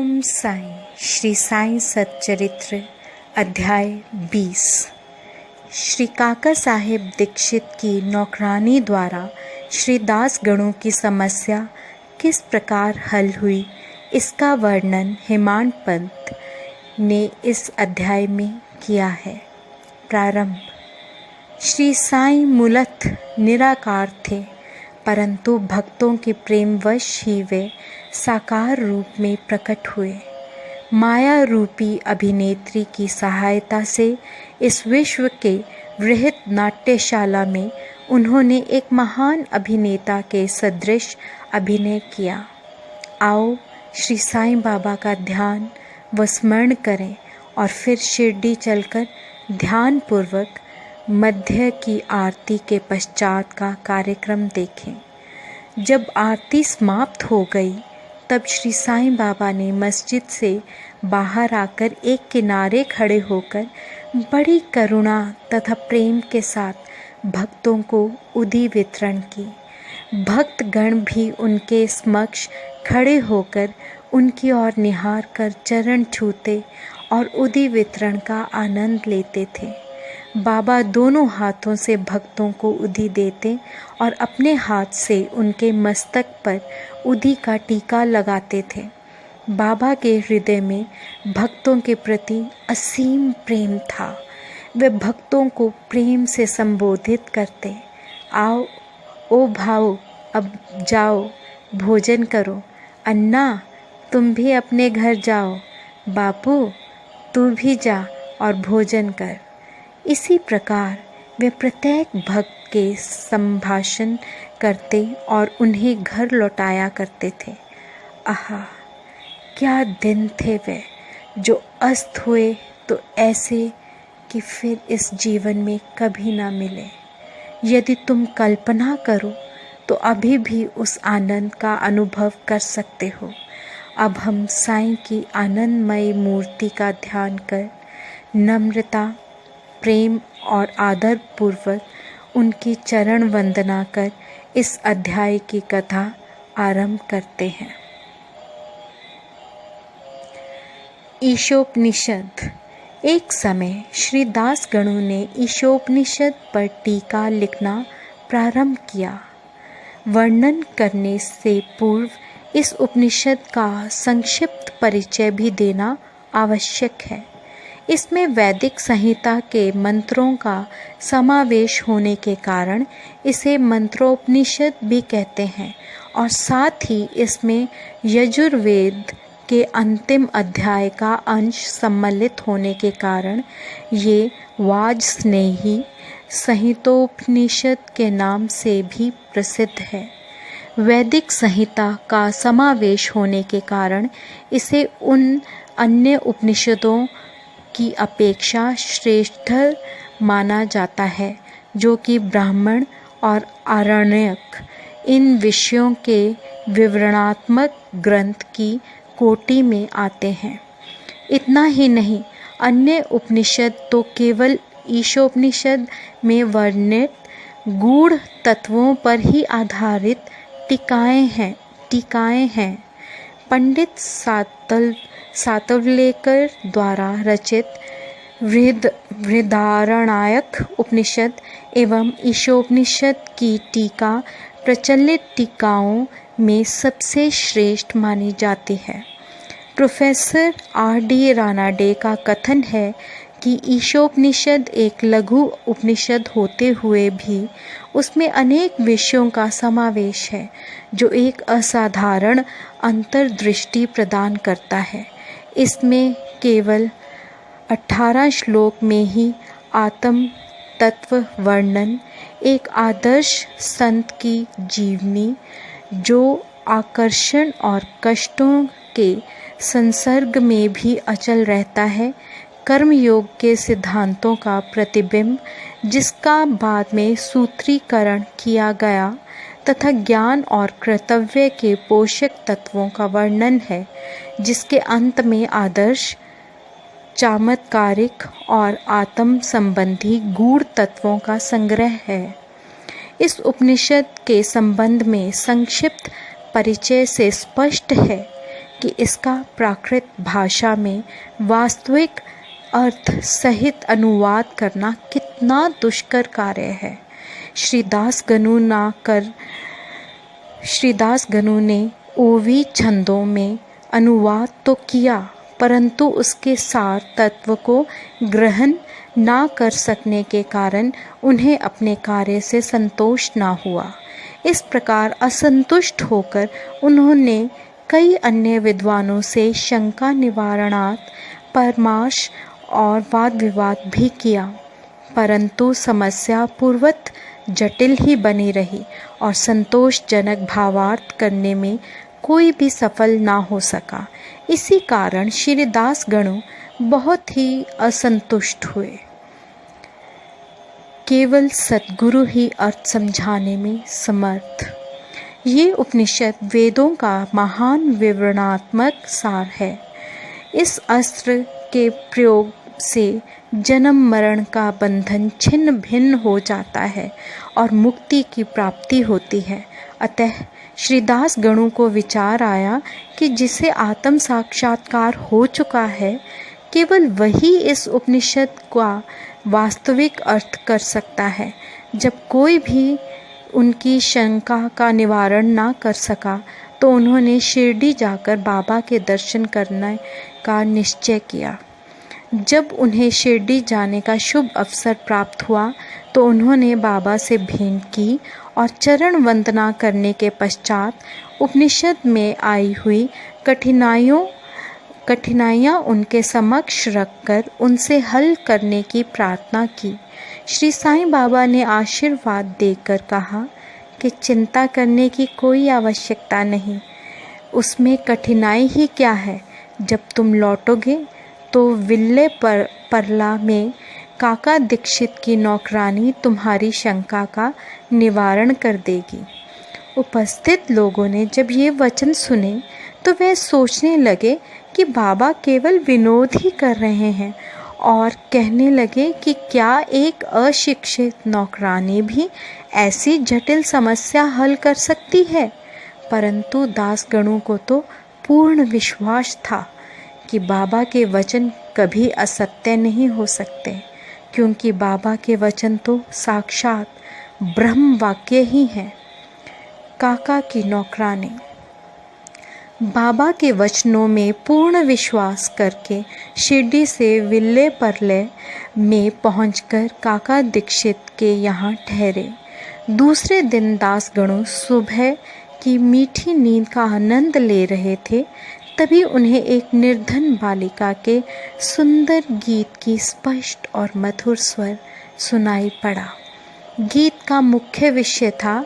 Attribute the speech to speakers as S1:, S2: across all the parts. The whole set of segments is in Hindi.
S1: ओम साईं। श्री साईं सच्चरित्र अध्याय 20। श्री काका साहेब दीक्षित की नौकरानी द्वारा श्री दास गणों की समस्या किस प्रकार हल हुई, इसका वर्णन हेमांत पंत ने इस अध्याय में किया है। प्रारंभ। श्री साईं मूलतः निराकार थे, परंतु भक्तों के प्रेमवश ही वे साकार रूप में प्रकट हुए। माया रूपी अभिनेत्री की सहायता से इस विश्व के वृहत नाट्यशाला में उन्होंने एक महान अभिनेता के सदृश अभिनय किया। आओ श्री साईं बाबा का ध्यान व स्मरण करें और फिर शिरडी चलकर ध्यानपूर्वक मध्य की आरती के पश्चात का कार्यक्रम देखें। जब आरती समाप्त हो गई तब श्री साईं बाबा ने मस्जिद से बाहर आकर एक किनारे खड़े होकर बड़ी करुणा तथा प्रेम के साथ भक्तों को उदी वितरण की। भक्तगण भी उनके समक्ष खड़े होकर उनकी ओर निहार कर चरण छूते और उदी वितरण का आनंद लेते थे। बाबा दोनों हाथों से भक्तों को उदी देते और अपने हाथ से उनके मस्तक पर उदी का टीका लगाते थे। बाबा के हृदय में भक्तों के प्रति असीम प्रेम था। वे भक्तों को प्रेम से संबोधित करते, आओ ओ भाऊ, अब जाओ भोजन करो। अन्ना, तुम भी अपने घर जाओ। बापू, तू भी जा और भोजन कर। इसी प्रकार वे प्रत्येक भक्त के संभाषण करते और उन्हें घर लौटाया करते थे। आहा, क्या दिन थे वे, जो अस्त हुए तो ऐसे कि फिर इस जीवन में कभी ना मिले। यदि तुम कल्पना करो तो अभी भी उस आनंद का अनुभव कर सकते हो। अब हम साईं की आनंदमयी मूर्ति का ध्यान कर नम्रता, प्रेम और आदर पूर्वक उनकी चरण वंदना कर इस अध्याय की कथा आरंभ करते हैं। ईशोपनिषद। एक समय श्री दास गणों ने ईशोपनिषद पर टीका लिखना प्रारंभ किया। वर्णन करने से पूर्व इस उपनिषद का संक्षिप्त परिचय भी देना आवश्यक है। इसमें वैदिक संहिता के मंत्रों का समावेश होने के कारण इसे मंत्रोपनिषद भी कहते हैं और साथ ही इसमें यजुर्वेद के अंतिम अध्याय का अंश सम्मिलित होने के कारण ये वाजस्नेही संहितोपनिषद के नाम से भी प्रसिद्ध है। वैदिक संहिता का समावेश होने के कारण इसे उन अन्य उपनिषदों की अपेक्षा श्रेष्ठतर माना जाता है, जो कि ब्राह्मण और आरण्यक इन विषयों के विवरणात्मक ग्रंथ की कोटि में आते हैं। इतना ही नहीं, अन्य उपनिषद तो केवल ईशोपनिषद में वर्णित गूढ़ तत्वों पर ही आधारित टीकाएं हैं। पंडित सातवलेकर द्वारा रचित बृहदारण्यक उपनिषद एवं ईशोपनिषद की टीका प्रचलित टीकाओं में सबसे श्रेष्ठ मानी जाती है। Professor R.D. रानाडे का कथन है कि ईशोपनिषद एक लघु उपनिषद होते हुए भी उसमें अनेक विषयों का समावेश है, जो एक असाधारण अंतर्दृष्टि प्रदान करता है। इसमें केवल 18 श्लोक में ही आत्म तत्व वर्णन, एक आदर्श संत की जीवनी जो आकर्षण और कष्टों के संसर्ग में भी अचल रहता है, कर्मयोग के सिद्धांतों का प्रतिबिंब जिसका बाद में सूत्रीकरण किया गया, तथा ज्ञान और कर्तव्य के पोषक तत्वों का वर्णन है, जिसके अंत में आदर्श, चमत्कारिक और आत्म संबंधी गूढ़ तत्वों का संग्रह है। इस उपनिषद के संबंध में संक्षिप्त परिचय से स्पष्ट है कि इसका प्राकृत भाषा में वास्तविक अर्थ सहित अनुवाद करना कितना दुष्कर कार्य है। श्रीदास गनु ने ओवी छंदों में अनुवाद तो किया, परंतु उसके सार तत्व को ग्रहण ना कर सकने के कारण उन्हें अपने कार्य से संतोष ना हुआ। इस प्रकार असंतुष्ट होकर उन्होंने कई अन्य विद्वानों से शंका निवारणार्थ परामर्श और वाद विवाद भी किया, परंतु समस्या पूर्वत जटिल ही बनी रही और संतोषजनक भावार्थ करने में कोई भी सफल ना हो सका। इसी कारण श्री दास गणु बहुत ही असंतुष्ट हुए। केवल सद्गुरु ही अर्थ समझाने में समर्थ। ये उपनिषद वेदों का महान विवरणात्मक सार है। इस अस्त्र के प्रयोग से जन्म मरण का बंधन छिन्न भिन्न हो जाता है और मुक्ति की प्राप्ति होती है। अतः श्रीदास गणु को विचार आया कि जिसे आत्म साक्षात्कार हो चुका है, केवल वही इस उपनिषद का वास्तविक अर्थ कर सकता है। जब कोई भी उनकी शंका का निवारण ना कर सका, तो उन्होंने शिरडी जाकर बाबा के दर्शन करने का निश्चय किया। जब उन्हें शिरडी जाने का शुभ अवसर प्राप्त हुआ, तो उन्होंने बाबा से भेंट की और चरण वंदना करने के पश्चात उपनिषद में आई हुई कठिनाइयाँ उनके समक्ष रखकर उनसे हल करने की प्रार्थना की। श्री साईं बाबा ने आशीर्वाद देकर कहा कि चिंता करने की कोई आवश्यकता नहीं, उसमें कठिनाई ही क्या है। जब तुम लौटोगे तो विल्ले परला में काका दीक्षित की नौकरानी तुम्हारी शंका का निवारण कर देगी। उपस्थित लोगों ने जब ये वचन सुने तो वे सोचने लगे कि बाबा केवल विनोद ही कर रहे हैं और कहने लगे कि क्या एक अशिक्षित नौकरानी भी ऐसी जटिल समस्या हल कर सकती है। परंतु दास गणु को तो पूर्ण विश्वास था कि बाबा के वचन कभी असत्य नहीं हो सकते, क्योंकि बाबा के वचन तो साक्षात ब्रह्म वाक्य ही हैं। काका की नौकरानी। बाबा के वचनों में पूर्ण विश्वास करके शिरडी से विल्ले परले में पहुंचकर काका दीक्षित के यहाँ ठहरे। दूसरे दिन दास गणु सुबह की मीठी नींद का आनंद ले रहे थे, तभी उन्हें एक निर्धन बालिका के सुंदर गीत की स्पष्ट और मधुर स्वर सुनाई पड़ा। गीत का मुख्य विषय था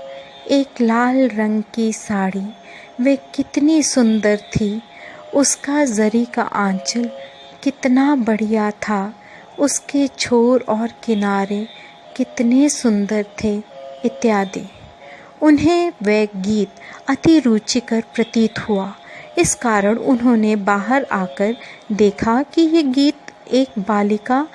S1: एक लाल रंग की साड़ी। वे कितनी सुंदर थी, उसका जरी का आंचल कितना बढ़िया था, उसके छोर और किनारे कितने सुंदर थे, इत्यादि। उन्हें वह गीत अति रुचिकर प्रतीत हुआ। इस कारण उन्होंने बाहर आकर देखा कि ये गीत एक बालिका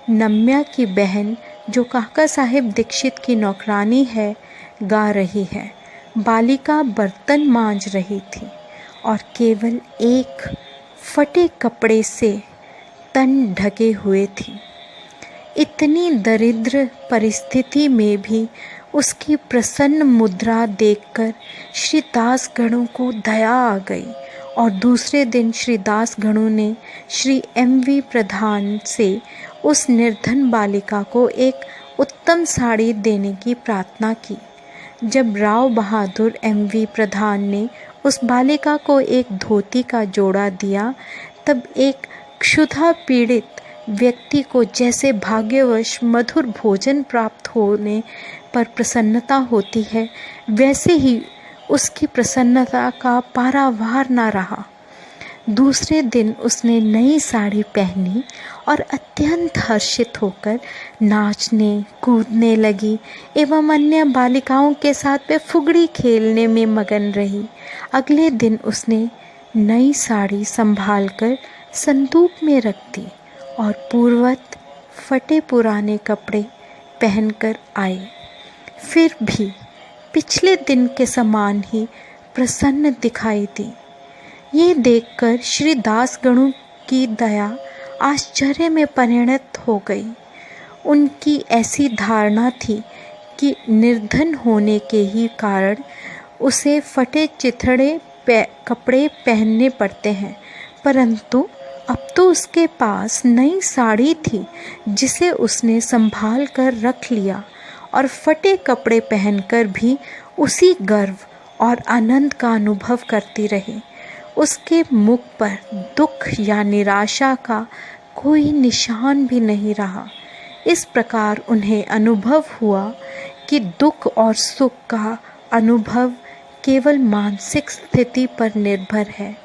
S1: नम्या की बहन, जो काका साहेब दीक्षित की नौकरानी है, गा रही है। बालिका बर्तन मांज रही थी और केवल एक फटे कपड़े से तन ढके हुए थी। इतनी दरिद्र परिस्थिति में भी उसकी प्रसन्न मुद्रा देखकर श्री दास गणु को दया आ गई और दूसरे दिन श्री दास गणु ने श्री M.V. प्रधान से उस निर्धन बालिका को एक उत्तम साड़ी देने की प्रार्थना की। जब राव बहादुर M.V. प्रधान ने उस बालिका को एक धोती का जोड़ा दिया, तब एक क्षुधा पीड़ित व्यक्ति को जैसे भाग्यवश मधुर भोजन प्राप्त होने पर प्रसन्नता होती है, वैसे ही उसकी प्रसन्नता का पारावार न रहा। दूसरे दिन उसने नई साड़ी पहनी और अत्यंत हर्षित होकर नाचने कूदने लगी एवं अन्य बालिकाओं के साथ वे फुगड़ी खेलने में मगन रही। अगले दिन उसने नई साड़ी संभालकर संदूक में रख दी और पूर्ववत फटे पुराने कपड़े पहनकर आई। फिर भी पिछले दिन के समान ही प्रसन्न दिखाई दी। ये देखकर श्री दास गणों की दया आश्चर्य में परिणत हो गई। उनकी ऐसी धारणा थी कि निर्धन होने के ही कारण उसे फटे चिथड़े कपड़े पहनने पड़ते हैं, परंतु अब तो उसके पास नई साड़ी थी जिसे उसने संभाल कर रख लिया और फटे कपड़े पहनकर भी उसी गर्व और आनंद का अनुभव करती रही। उसके मुख पर दुख या निराशा का कोई निशान भी नहीं रहा। इस प्रकार उन्हें अनुभव हुआ कि दुख और सुख का अनुभव केवल मानसिक स्थिति पर निर्भर है।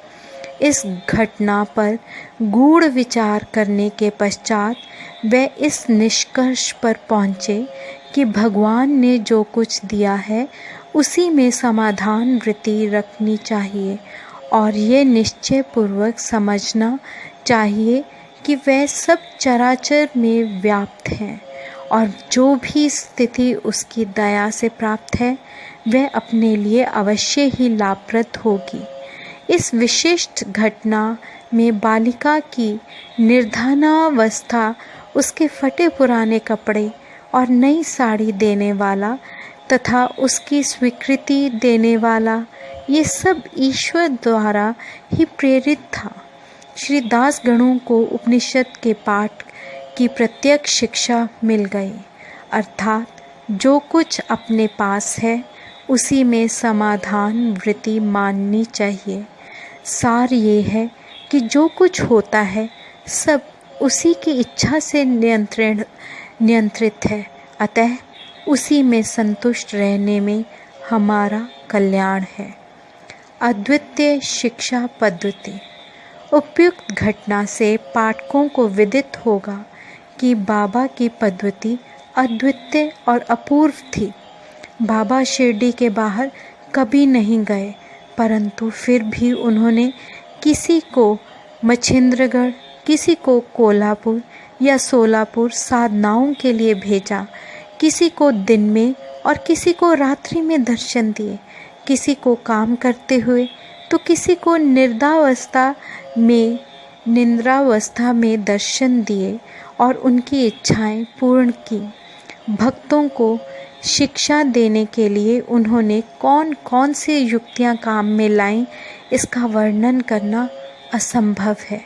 S1: इस घटना पर गूढ़ विचार करने के पश्चात वे इस निष्कर्ष पर पहुँचे कि भगवान ने जो कुछ दिया है उसी में समाधान वृत्ति रखनी चाहिए और ये निश्चय पूर्वक समझना चाहिए कि वह सब चराचर में व्याप्त हैं और जो भी स्थिति उसकी दया से प्राप्त है वह अपने लिए अवश्य ही लाभप्रद होगी। इस विशिष्ट घटना में बालिका की निर्धनावस्था, उसके फटे पुराने कपड़े और नई साड़ी देने वाला तथा उसकी स्वीकृति देने वाला, ये सब ईश्वर द्वारा ही प्रेरित था। श्री दास गणों को उपनिषद के पाठ की प्रत्यक्ष शिक्षा मिल गई, अर्थात जो कुछ अपने पास है उसी में समाधान वृत्ति माननी चाहिए। सार ये है कि जो कुछ होता है सब उसी की इच्छा से नियंत्रित है, अतः उसी में संतुष्ट रहने में हमारा कल्याण है। अद्वितीय शिक्षा पद्धति। उपयुक्त घटना से पाठकों को विदित होगा कि बाबा की पद्धति अद्वितीय और अपूर्व थी। बाबा शिरडी के बाहर कभी नहीं गए, परंतु फिर भी उन्होंने किसी को मच्छिंद्रगढ़, किसी को कोल्हापुर या सोलापुर साधनाओं के लिए भेजा, किसी को दिन में और किसी को रात्रि में दर्शन दिए, किसी को काम करते हुए तो किसी को निंद्रावस्था में दर्शन दिए और उनकी इच्छाएं पूर्ण की। भक्तों को शिक्षा देने के लिए उन्होंने कौन कौन सी युक्तियां काम में लाईं, इसका वर्णन करना असंभव है।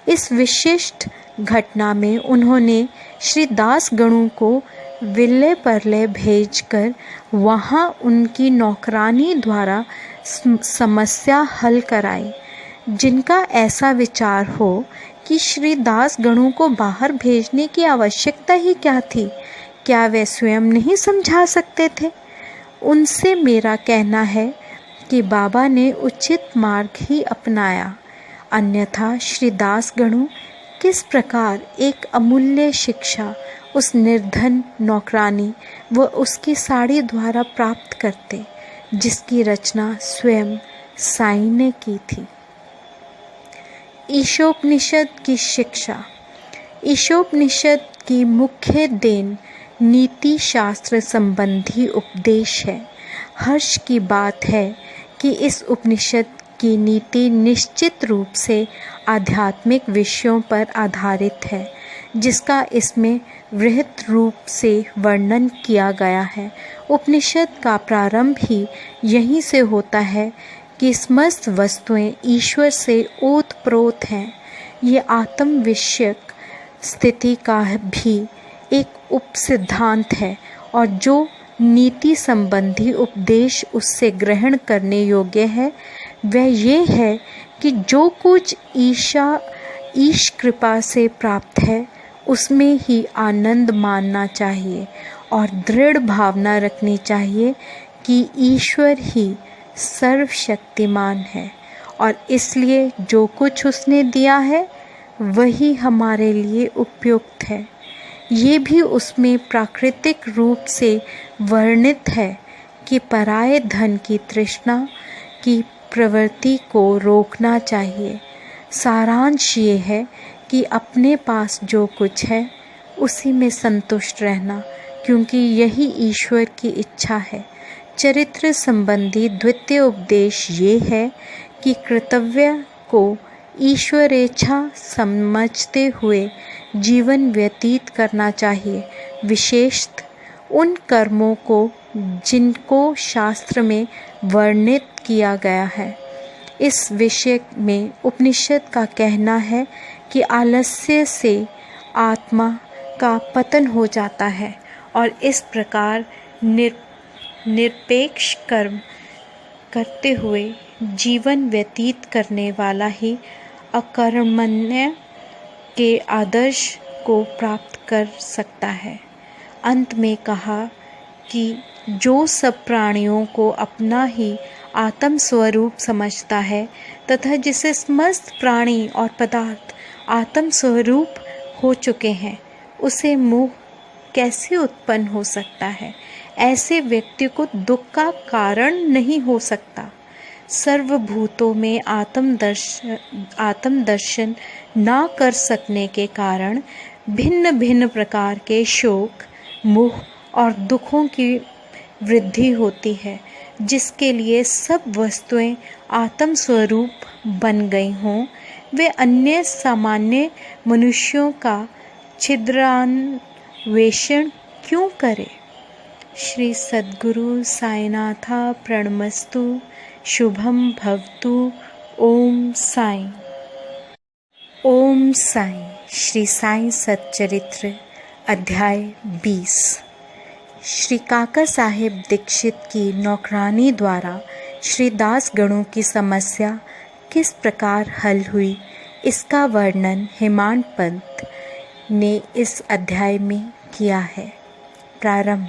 S1: इस विशिष्ट घटना में उन्होंने श्री दास गणों को विल्ले परले भेजकर वहां उनकी नौकरानी द्वारा समस्या हल कराई। जिनका ऐसा विचार हो कि श्री दास गणों को बाहर भेजने की आवश्यकता ही क्या थी, क्या वे स्वयं नहीं समझा सकते थे? उनसे मेरा कहना है कि बाबा ने उचित मार्ग ही अपनाया, अन्यथा श्री दास गणों किस प्रकार एक अमूल्य शिक्षा उस निर्धन नौकरानी व उसकी साड़ी द्वारा प्राप्त करते, जिसकी रचना स्वयं साईं ने की थी। ईशोपनिषद की शिक्षा। ईशोपनिषद की मुख्य देन नीति शास्त्र संबंधी उपदेश है। हर्ष की बात है कि इस उपनिषद की नीति निश्चित रूप से आध्यात्मिक विषयों पर आधारित है, जिसका इसमें वृहत रूप से वर्णन किया गया है। उपनिषद का प्रारंभ ही यहीं से होता है कि समस्त वस्तुएं ईश्वर से ओतप्रोत हैं। ये आत्म विषयक स्थिति का भी एक उपसिद्धांत है और जो नीति संबंधी उपदेश उससे ग्रहण करने योग्य है वह ये है कि जो कुछ ईश कृपा से प्राप्त है उसमें ही आनंद मानना चाहिए और दृढ़ भावना रखनी चाहिए कि ईश्वर ही सर्वशक्तिमान है और इसलिए जो कुछ उसने दिया है वही हमारे लिए उपयुक्त है। ये भी उसमें प्राकृतिक रूप से वर्णित है कि पराये धन की तृष्णा की प्रवृत्ति को रोकना चाहिए। सारांश ये है कि अपने पास जो कुछ है उसी में संतुष्ट रहना, क्योंकि यही ईश्वर की इच्छा है। चरित्र संबंधी द्वितीय उपदेश ये है कि कर्तव्य को ईश्वरेच्छा समझते हुए जीवन व्यतीत करना चाहिए, विशेषतः उन कर्मों को जिनको शास्त्र में वर्णित किया गया है। इस विषय में उपनिषद का कहना है कि आलस्य से आत्मा का पतन हो जाता है और इस प्रकार निरपेक्ष कर्म करते हुए जीवन व्यतीत करने वाला ही अकर्मण्य के आदर्श को प्राप्त कर सकता है। अंत में कहा कि जो सब प्राणियों को अपना ही आत्म स्वरूप समझता है तथा जिसे समस्त प्राणी और पदार्थ आत्म स्वरूप हो चुके हैं, उसे मोह कैसे उत्पन्न हो सकता है? ऐसे व्यक्ति को दुख का कारण नहीं हो सकता। सर्वभूतों में आत्मदर्शन ना कर सकने के कारण भिन्न भिन्न प्रकार के शोक, मोह और दुखों की वृद्धि होती है, जिसके लिए सब वस्तुएं आत्म स्वरूप बन गई हों, वे अन्य सामान्य मनुष्यों का छिद्रान्वेषण क्यों करें? श्री सद्गुरु साईनाथा प्रणमस्तु। शुभम भवतु। ओम साई। ओम साई। श्री साई सच्चरित्र अध्याय 20। श्री काका साहेब दीक्षित की नौकरानी द्वारा श्री दास गणों की समस्या किस प्रकार हल हुई, इसका वर्णन हेमांत पंत ने इस अध्याय में किया है। प्रारंभ।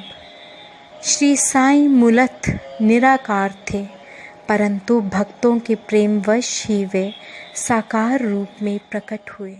S1: श्री साईं मूलतः निराकार थे, परंतु भक्तों के प्रेमवश ही वे साकार रूप में प्रकट हुए।